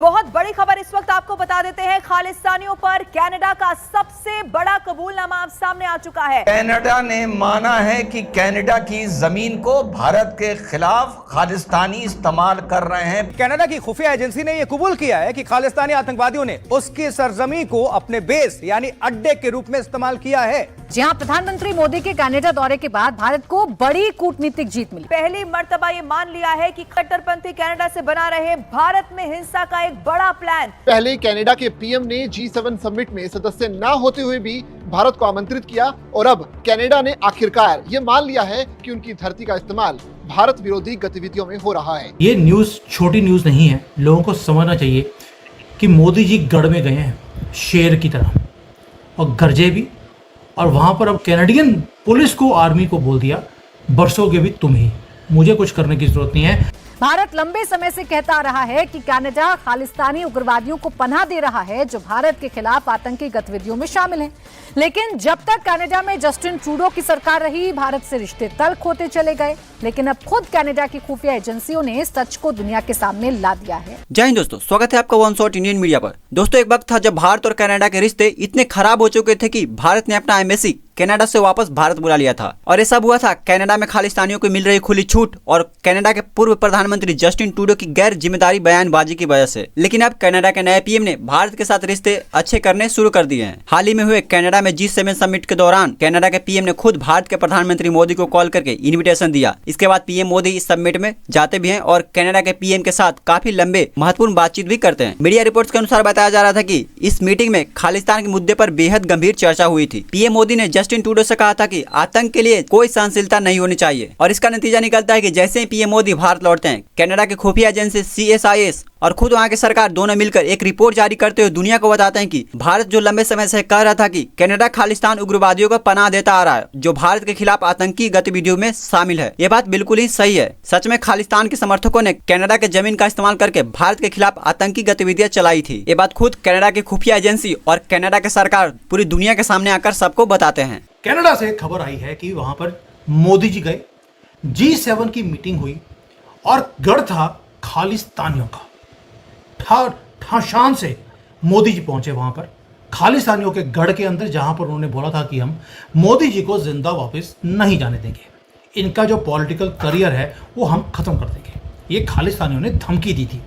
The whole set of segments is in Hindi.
बहुत बड़ी खबर इस वक्त आपको बता देते हैं। खालिस्तानियों पर कनाडा का सबसे बड़ा कबूलनामा अब सामने आ चुका है। कनाडा ने माना है कि कनाडा की जमीन को भारत के खिलाफ खालिस्तानी इस्तेमाल कर रहे हैं। कनाडा की खुफिया एजेंसी ने यह कबूल किया है कि खालिस्तानी आतंकवादियों ने उसकी सरजमी को अपने बेस यानी अड्डे के रूप में इस्तेमाल किया है। जी हां, प्रधानमंत्री मोदी के कनाडा दौरे के बाद भारत को बड़ी कूटनीतिक जीत मिली। पहली मर्तबा ये मान लिया है कि कट्टरपंथी कनाडा से बना रहे भारत में हिंसा का एक बड़ा प्लान। पहले कनाडा के पीएम ने G7 समिट में सदस्य न होते हुए भी भारत को आमंत्रित किया और अब कनाडा ने आखिरकार ये मान लिया है कि उनकी धरती का इस्तेमाल भारत विरोधी गतिविधियों में हो रहा है। ये न्यूज़ छोटी न्यूज़ नहीं है। लोगों को समझना चाहिए कि मोदी जी गढ़ में गए हैं शेर की तरह और गरजे भी, और वहाँ पर अब कैनेडियन पुलिस को, आर्मी को बोल दिया बरसोगे भी तुम ही, मुझे कुछ करने की जरूरत नहीं है। भारत लंबे समय से कहता आ रहा है कि कनाडा खालिस्तानी उग्रवादियों को पनाह दे रहा है जो भारत के खिलाफ आतंकी गतिविधियों में शामिल हैं। लेकिन जब तक कनाडा में जस्टिन ट्रूडो की सरकार रही, भारत से रिश्ते तल्ख होते चले गए। लेकिन अब खुद कनाडा की खुफिया एजेंसियों ने सच को दुनिया के सामने ला दिया है। जय हिंद दोस्तों, स्वागत है आपका वन शॉट इंडियन मीडिया पर। दोस्तों, एक वक्त था जब भारत और कनाडा के रिश्ते इतने खराब हो चुके थे कि भारत ने अपना एम्बेसी कनाडा से वापस भारत बुला लिया था। और ऐसा हुआ था कनाडा में खालिस्तानियों को मिल रही खुली छूट और कनाडा के पूर्व प्रधानमंत्री जस्टिन ट्रूडो की गैर जिम्मेदारी बयानबाजी की वजह से। लेकिन अब कनाडा के नए पीएम ने भारत के साथ रिश्ते अच्छे करने शुरू कर दिए हैं। हाल ही में हुए कनाडा में G7 समिट के दौरान कनाडा के पीएम ने खुद भारत के प्रधानमंत्री मोदी को कॉल करके इन्विटेशन दिया। इसके बाद पीएम मोदी इस समिट में जाते भी हैं और कनाडा के पीएम के साथ काफी लंबे महत्वपूर्ण बातचीत भी करते हैं। मीडिया रिपोर्ट्स के अनुसार बताया जा रहा था कि इस मीटिंग में खालिस्तान के मुद्दे पर बेहद गंभीर चर्चा हुई थी। पीएम मोदी ने जस्टिन ट्रूडो से कहा था कि आतंक के लिए कोई सहनशीलता नहीं होनी चाहिए। और इसका नतीजा निकलता है कि जैसे ही पीएम मोदी भारत लौटते हैं, कनाडा के खुफिया एजेंसी CSIS और खुद वहां की सरकार दोनों मिलकर एक रिपोर्ट जारी करते हुए दुनिया को बताते हैं कि भारत जो लंबे समय से कह रहा था कि कनाडा खालिस्तान उग्रवादियों को पनाह देता आ रहा है जो भारत के खिलाफ आतंकी गतिविधियों में शामिल है, ये बात बिल्कुल ही सही है। सच में खालिस्तान के समर्थकों ने कनाडा के जमीन का इस्तेमाल करके भारत के खिलाफ आतंकी गतिविधियां चलाई थी। ये बात खुद कनाडा की खुफिया एजेंसी और कनाडा की सरकार पूरी दुनिया के सामने आकर सबको बताते हैं। कनाडा से खबर आई है कि वहां पर मोदी जी गए, G7 की मीटिंग हुई और गढ़ था खालिस्तानियों का। शान से मोदी जी पहुंचे वहां पर खालिस्तानियों के गढ़ के अंदर, जहां पर उन्होंने बोला था कि हम मोदी जी को जिंदा वापस नहीं जाने देंगे, इनका जो पॉलिटिकल करियर है वो हम खत्म कर देंगे। ये खालिस्तानियों ने धमकी दी थी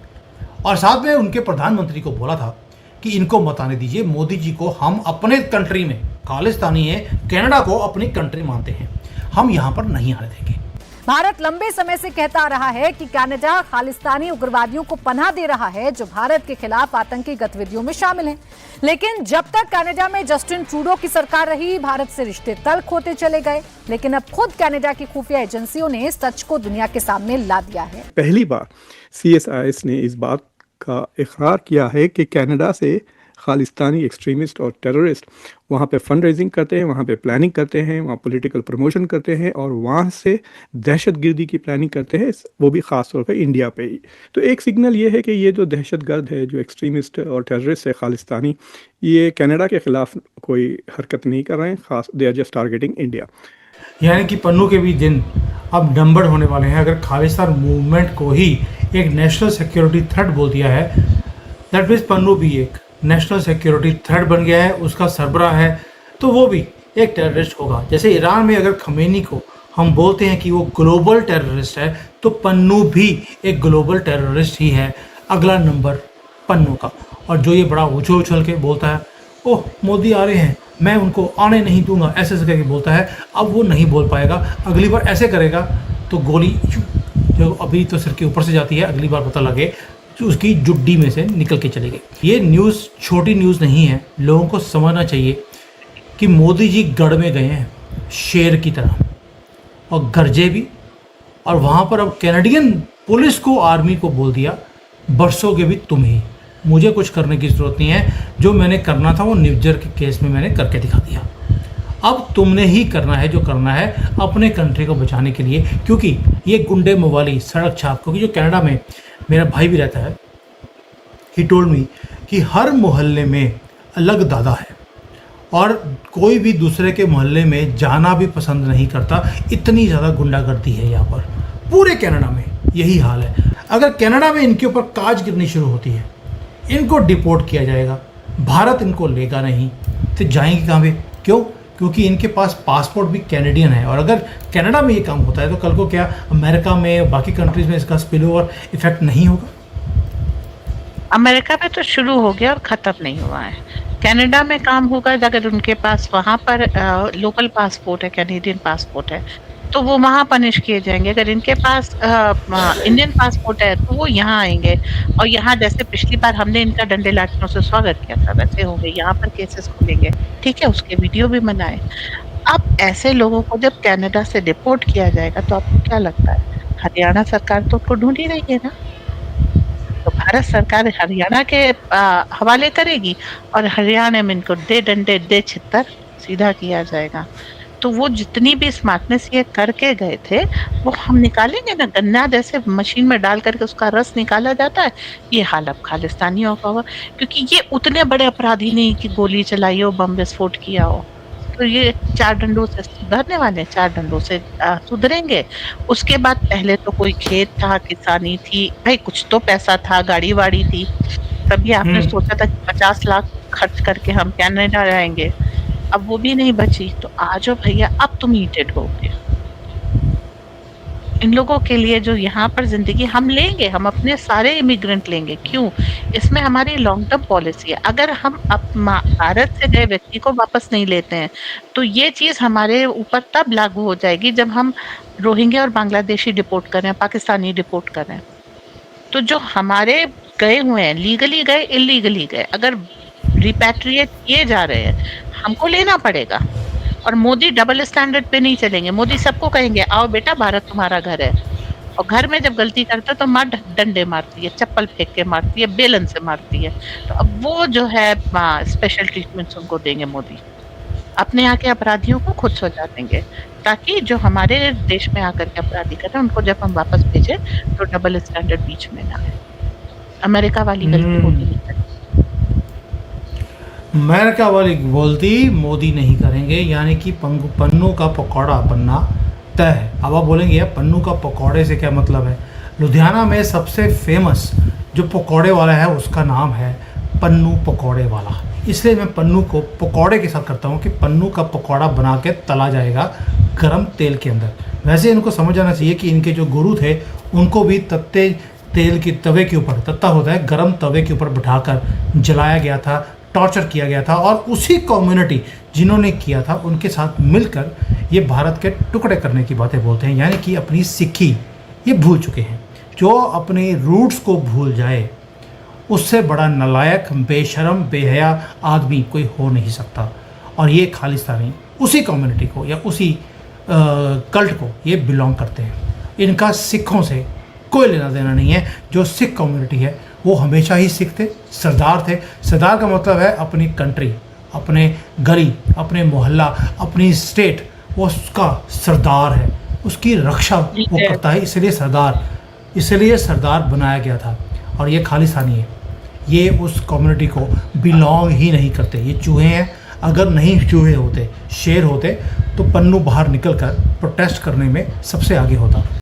और साथ में उनके प्रधानमंत्री को बोला था कि इनको मत आने दीजिए, मोदी जी को हम अपने कंट्री में, खालिस्तानी है कनाडा को अपनी कंट्री मानते हैं, हम यहाँ पर नहीं आने देंगे। भारत लंबे समय से कहता आ रहा है कि कनाडा खालिस्तानी उग्रवादियों को पनाह दे रहा है जो भारत के खिलाफ आतंकी गतिविधियों में शामिल हैं। लेकिन जब तक कनाडा में जस्टिन ट्रूडो की सरकार रही, भारत से रिश्ते तल्ख होते चले गए। लेकिन अब खुद कनाडा की खुफिया एजेंसियों ने सच को दुनिया के सामने ला दिया है। पहली बार CSIS ने इस बात का इकरार किया है कि कनाडा से खालिस्तानी एक्सट्रीमिस्ट और टेररिस्ट वहाँ पे फंड रेजिंग करते हैं, वहाँ पे प्लानिंग करते हैं, वहाँ पॉलिटिकल प्रमोशन करते हैं और वहाँ से दहशतगर्दी की प्लानिंग करते हैं, वो भी ख़ास तौर पर इंडिया पे ही। तो एक सिग्नल ये है कि ये जो दहशतगर्द है, जो एक्सट्रीमिस्ट और टेररिस्ट है खालिस्तानी, ये कनाडा के ख़िलाफ़ कोई हरकत नहीं कर रहे हैं, ख़ास they are just targeting India. यानी कि पन्नू के भी दिन अब नंबर होने वाले हैं। अगर खालिस्तान मूवमेंट को ही एक नेशनल सिक्योरिटी थ्रेट बोल दिया है, दैट मीन्स पन्नू भी एक नेशनल सिक्योरिटी थ्रेट बन गया है, उसका सरबराह है तो वो भी एक टेररिस्ट होगा। जैसे ईरान में अगर खमेनी को हम बोलते हैं कि वो ग्लोबल टेररिस्ट है, तो पन्नू भी एक ग्लोबल टेररिस्ट ही है। अगला नंबर पन्नू का। और जो ये बड़ा उछल उछल के बोलता है, ओह मोदी आ रहे हैं, मैं उनको आने नहीं दूंगा, ऐसे ऐसे करके बोलता है, अब वो नहीं बोल पाएगा। अगली बार ऐसे करेगा तो गोली जो अभी तो सिर के ऊपर से जाती है, अगली बार पता लगे उसकी जुड्डी में से निकल के चले गए। ये न्यूज़ छोटी न्यूज़ नहीं है। लोगों को समझना चाहिए कि मोदी जी गढ़ में गए हैं शेर की तरह और गरजे भी, और वहाँ पर अब कैनेडियन पुलिस को, आर्मी को बोल दिया बरसोगे भी तुम ही, मुझे कुछ करने की ज़रूरत नहीं है, जो मैंने करना था वो निवजर के केस में मैंने करके दिखा दिया। अब तुमने ही करना है जो करना है अपने कंट्री को बचाने के लिए, क्योंकि ये गुंडे मवाली सड़क छाप, क्योंकि जो कनाडा में मेरा भाई भी रहता है, ही टोल्ड मी कि हर मोहल्ले में अलग दादा है और कोई भी दूसरे के मोहल्ले में जाना भी पसंद नहीं करता, इतनी ज़्यादा गुंडागर्दी है यहाँ पर। पूरे कनाडा में यही हाल है। अगर कनाडा में इनके ऊपर काज गिरनी शुरू होती है इनको डिपोर्ट किया जाएगा। भारत इनको लेगा नहीं, तो जाएंगे कहाँ पे? क्यों? क्योंकि इनके पास पासपोर्ट भी कैनेडियन है। और अगर कनाडा में ये काम होता है तो कल को क्या अमेरिका में, बाकी कंट्रीज में इसका स्पिल ओवर इफेक्ट नहीं होगा? अमेरिका में तो शुरू हो गया और ख़त्म नहीं हुआ है। कनाडा में काम होगा अगर उनके पास वहाँ पर लोकल पासपोर्ट है, कैनेडियन पासपोर्ट है, तो वो वहाँ पनिश किए जाएंगे। अगर इनके पास इंडियन पासपोर्ट है तो वो यहाँ आएंगे, और यहाँ जैसे पिछली बार हमने इनका डंडे लाठियों से स्वागत किया था वैसे होंगे, यहाँ पर केसेस खुलेंगे। ठीक है, उसके वीडियो भी बनाए। अब ऐसे लोगों को जब कनाडा से डिपोर्ट किया जाएगा तो आपको क्या लगता है हरियाणा सरकार तो उनको ढूंढ ही रही है ना, तो भारत सरकार हरियाणा के हवाले करेगी और हरियाणा में इनको दे डंडे दे छित्तर सीधा किया जाएगा। तो वो जितनी भी स्मार्टनेस ये करके गए थे वो हम निकालेंगे ना। गन्ना जैसे मशीन में डाल करके उसका रस निकाला जाता है, ये हाल अब खालिस्तानियों का हुआ। क्योंकि ये उतने बड़े अपराधी नहीं कि गोली चलाई हो, बम विस्फोट किया हो, तो ये 4 डंडों से सुधरने वाले, 4 डंडों से सुधरेंगे। उसके बाद पहले तो कोई खेत था, किसानी थी, भाई कुछ तो पैसा था, गाड़ी वाड़ी थी, तभी आपने सोचा था कि 50 लाख खर्च करके हम कनाडा जाएंगे। अब वो भी नहीं बची, तो आ जाओ भैया, अब तुम ईटेड होगे। इन लोगों के लिए जो यहाँ पर जिंदगी हम लेंगे, हम अपने सारे इमिग्रेंट लेंगे। क्यों? इसमें हमारी लॉन्ग टर्म पॉलिसी है। अगर हम भारत से गए व्यक्ति को वापस नहीं लेते हैं तो ये चीज़ हमारे ऊपर तब लागू हो जाएगी जब हम रोहिंग्या और बांग्लादेशी डिपोर्ट करें, पाकिस्तानी डिपोर्ट करें। तो जो हमारे गए हुए हैं, लीगली गए, इलीगली गए, अगर रिपैट्रिएट किए जा रहे हैं, हमको लेना पड़ेगा। और मोदी डबल स्टैंडर्ड पे नहीं चलेंगे। मोदी सबको कहेंगे आओ बेटा, भारत तुम्हारा घर है। और घर में जब गलती करता है तो माँ डंडे मारती है, चप्पल फेंक के मारती है, बेलन से मारती है। तो अब वो जो है स्पेशल ट्रीटमेंट्स उनको देंगे मोदी। अपने यहाँ के अपराधियों को खुद सजा देंगे, ताकि जो हमारे देश में आकर के अपराधी कर रहे हैं उनको जब हम वापस भेजें तो डबल स्टैंडर्ड बीच में ना आए। अमेरिका वाली गलती होगी नहीं करेंगे। अमेरिका वाली बोलती मोदी नहीं करेंगे, यानी कि पन्नू का पकौड़ा बनना तय है। अब आप बोलेंगे यार पन्नू का पकौड़े से क्या मतलब है? लुधियाना में सबसे फेमस जो पकौड़े वाला है उसका नाम है पन्नू पकौड़े वाला, इसलिए मैं पन्नू को पकौड़े के साथ करता हूँ कि पन्नू का पकौड़ा बना के तला जाएगा गरम तेल के अंदर। वैसे इनको समझ आना चाहिए कि इनके जो गुरु थे उनको भी तत्ते तेल के तवे के ऊपर, तत्ता होता है गरम तवे के ऊपर बिठाकर जलाया गया था, टॉर्चर किया गया था, और उसी कम्युनिटी जिन्होंने किया था उनके साथ मिलकर ये भारत के टुकड़े करने की बातें बोलते हैं। यानी कि अपनी सिक्खी ये भूल चुके हैं। जो अपने रूट्स को भूल जाए उससे बड़ा नालायक, बेशरम, बेहया आदमी कोई हो नहीं सकता। और ये खालिस्तानी उसी कम्युनिटी को या उसी कल्ट को ये बिलोंग करते हैं। इनका सिखों से कोई लेना देना नहीं है। जो सिख कम्युनिटी है वो हमेशा ही सिख थे, सरदार थे। सरदार का मतलब है अपनी कंट्री, अपने गली, अपने मोहल्ला, अपनी स्टेट, वो उसका सरदार है, उसकी रक्षा वो करता है, इसलिए सरदार बनाया गया था। और ये खालिस्तानी है, ये उस कम्युनिटी को बिलोंग ही नहीं करते। ये चूहे हैं। अगर नहीं चूहे होते, शेर होते, तो पन्नू बाहर निकलकर प्रोटेस्ट करने में सबसे आगे होता।